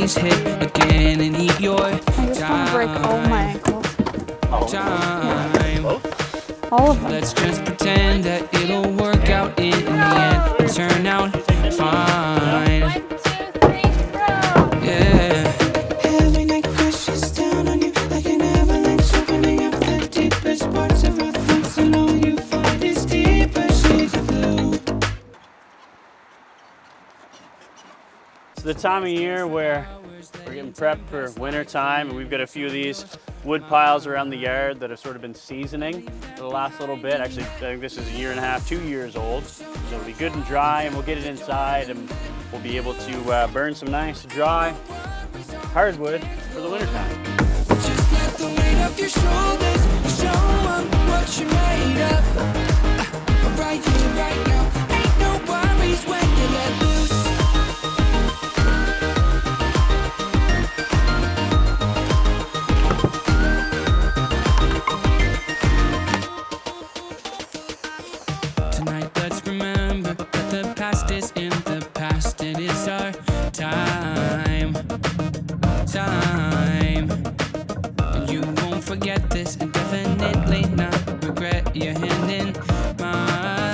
always hit again and eat your I just want to break all my ankles. time. All of them. Let's just pretend that it'll work out in the end and turn out fine. 1, 2, 3, throw. Yeah. Every night crashes down on you like an avalanche, opening up the deepest parts of our thoughts, and all you find is deeper shades of blue. It's the time of year where we're getting prepped for winter time, and we've got a few of these wood piles around the yard that have sort of been seasoning for the last little bit. Actually, I think this is 1.5 to 2 years old. So it'll be good and dry, and we'll get it inside, and we'll be able to burn some nice dry hardwood for the winter time. Just let the weight of your shoulders show 'em what you're made of. Right here, right now, ain't no worries when you let loose. Tonight, let's remember that the past is in the past. It is our time. You won't forget this, and definitely not regret your hand in mine.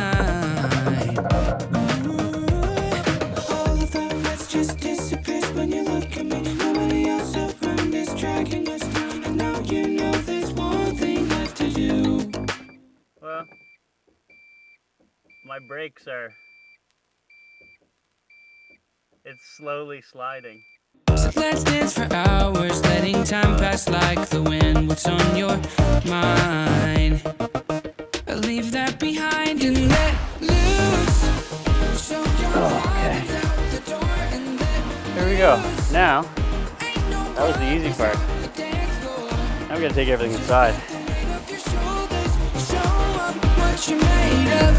All of the rest just disappears when you look at me. Nobody else around is dragging us down, and now you know there's one thing left to do. Well, my brakes are, it's slowly sliding. So let's dance for hours, letting time pass like the wind. What's on your mind? Leave that behind and let loose. Show your Okay. eyes out the door and let Here we go. Now, ain't no that was the easy part. the dance floor. Now we gotta take everything inside. Weight of your shoulders, show 'em what you're made of.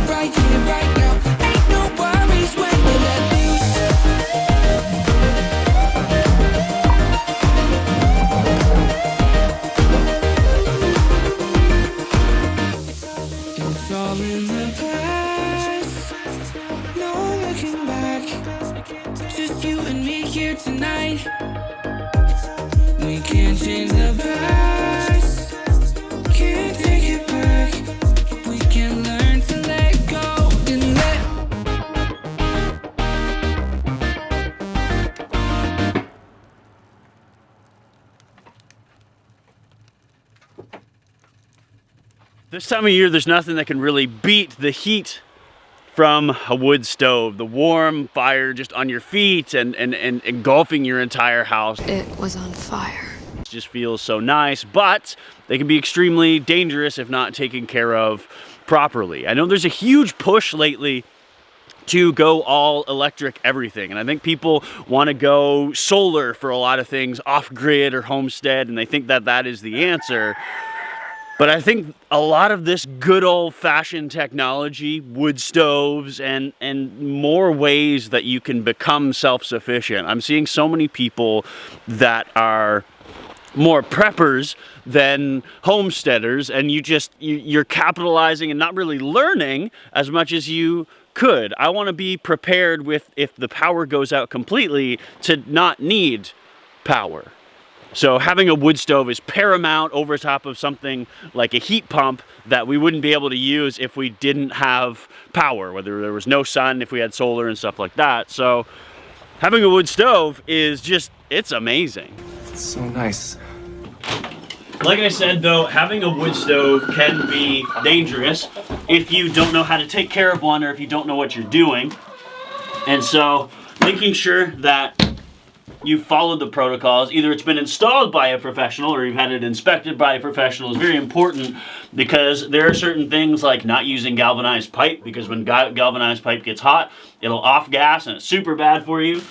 Right here, right now, ain't no worries when you let loose. It's all in the past, no looking back. Just you and me here tonight. We can't change the past, can't take it back. We can learn to let go and let. This time of year, there's nothing that can really beat the heat from a wood stove. The warm fire just on your feet and engulfing your entire house. It was on fire. It just feels so nice, but they can be extremely dangerous if not taken care of properly. I know there's a huge push lately to go all electric everything, and I think people want to go solar for a lot of things, off-grid or homestead, and they think that that is the answer. But I think a lot of this good old-fashioned technology, wood stoves, and more ways that you can become self-sufficient. I'm seeing so many people that are more preppers than homesteaders, and you're capitalizing and not really learning as much as you could. I want to be prepared with, if the power goes out completely, to not need power. So having a wood stove is paramount over top of something like a heat pump that we wouldn't be able to use if we didn't have power, whether there was no sun, if we had solar and stuff like that. So having a wood stove is just, it's amazing. It's so nice. Like I said though, having a wood stove can be dangerous if you don't know how to take care of one or if you don't know what you're doing. And so making sure that you've followed the protocols, either it's been installed by a professional or you've had it inspected by a professional, is very important, because there are certain things like not using galvanized pipe, because when galvanized pipe gets hot, it'll off gas and it's super bad for you.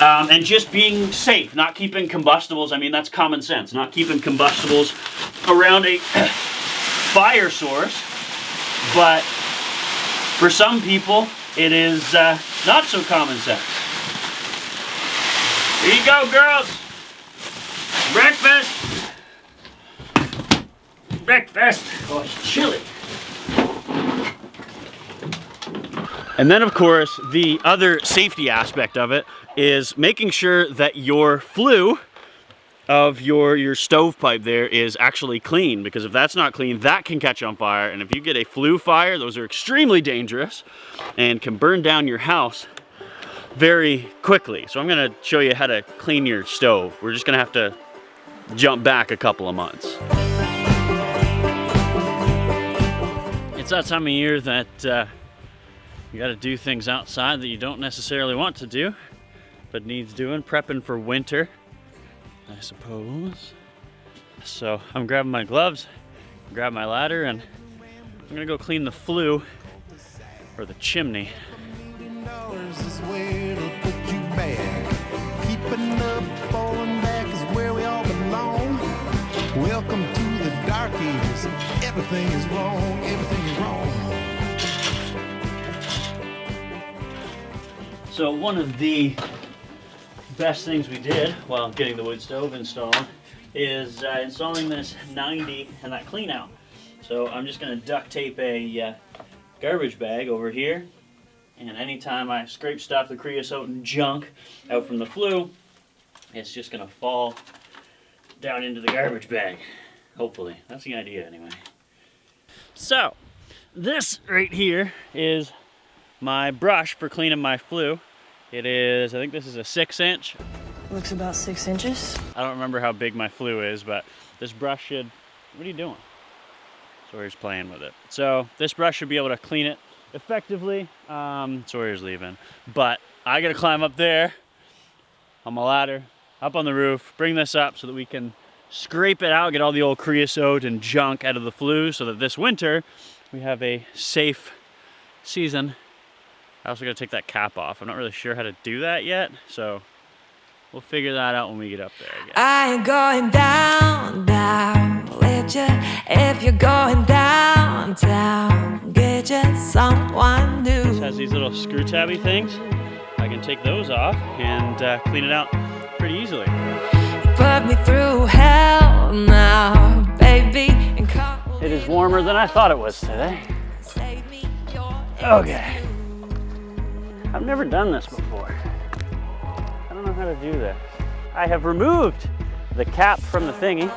And just being safe, not keeping combustibles, I mean that's common sense, not keeping combustibles around a fire source, but for some people it is not so common sense. Here you go, girls. Breakfast. Breakfast. Oh, it's chilly. And then of course, the other safety aspect of it is making sure that your flue of your stovepipe there is actually clean, because if that's not clean, that can catch on fire. And if you get a flue fire, those are extremely dangerous and can burn down your house very quickly. So I'm gonna show you how to clean your stove. We're just gonna have to jump back a couple of months. It's that time of year that you gotta do things outside that you don't necessarily want to do, but needs doing, prepping for winter, I suppose. So I'm grabbing my gloves, grab my ladder, and I'm gonna go clean the flue, or the chimney. Is where to put you back. Keeping up, falling back is where we all belong. Welcome to the dark ages. Everything is wrong. Everything is wrong. So one of the best things we did while getting the wood stove installed is installing this 90 and that clean out. So I'm just going to duct tape a garbage bag over here, and anytime I scrape stuff, the creosote and junk out from the flue, it's just going to fall down into the garbage bag. Hopefully. That's the idea anyway. So this right here is my brush for cleaning my flue. It is, I think this is a 6-inch. Looks about 6 inches. I don't remember how big my flue is, but this brush should, what are you doing? Sawyer's playing with it. So this brush should be able to clean it effectively. Sawyer's leaving, but I gotta climb up there on my ladder, up on the roof, bring this up so that we can scrape it out, get all the old creosote and junk out of the flue, so that this winter we have a safe season. I also gotta take that cap off. I'm not really sure how to do that yet, so we'll figure that out when we get up there, I guess. I ain't going down, down with you. If you're going downtown, get you someone new. This has these little screw tabby things. I can take those off and clean it out pretty easily. Put me through hell now, baby. And It is warmer than I thought it was today. save me your Okay. I've never done this before. I don't know how to do this. I have removed the cap from the thingy,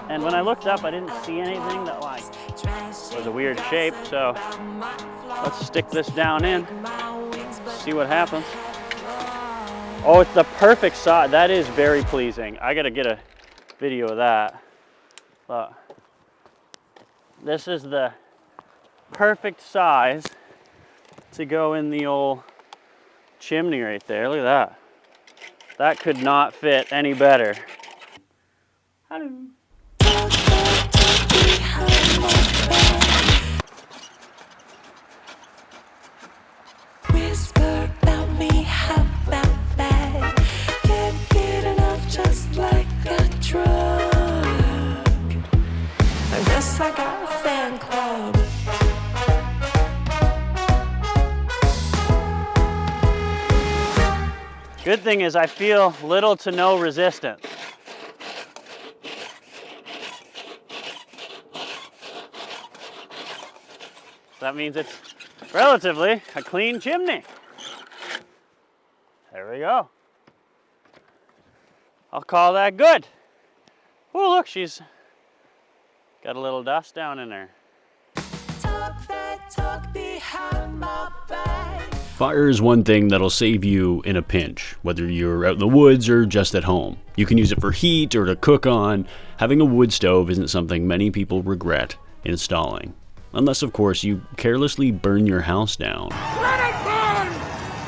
and when I looked up, I didn't see anything that like was a weird shape, so let's stick this down in, see what happens. Oh, it's the perfect size. That is very pleasing. I gotta get a video of that. Look. This is the perfect size to go in the old chimney right there. Look at that. That could not fit any better. Hello. Whisper about me, how about that? Can't get enough, just like a drug. I guess I got a fan club. Good thing is I feel little to no resistance. That means it's relatively a clean chimney. There we go. I'll call that good. Oh, look, she's got a little dust down in her. Talk that talk behind my back. Fire is one thing that'll save you in a pinch, whether you're out in the woods or just at home. You can use it for heat or to cook on. Having a wood stove isn't something many people regret installing. Unless, of course, you carelessly burn your house down.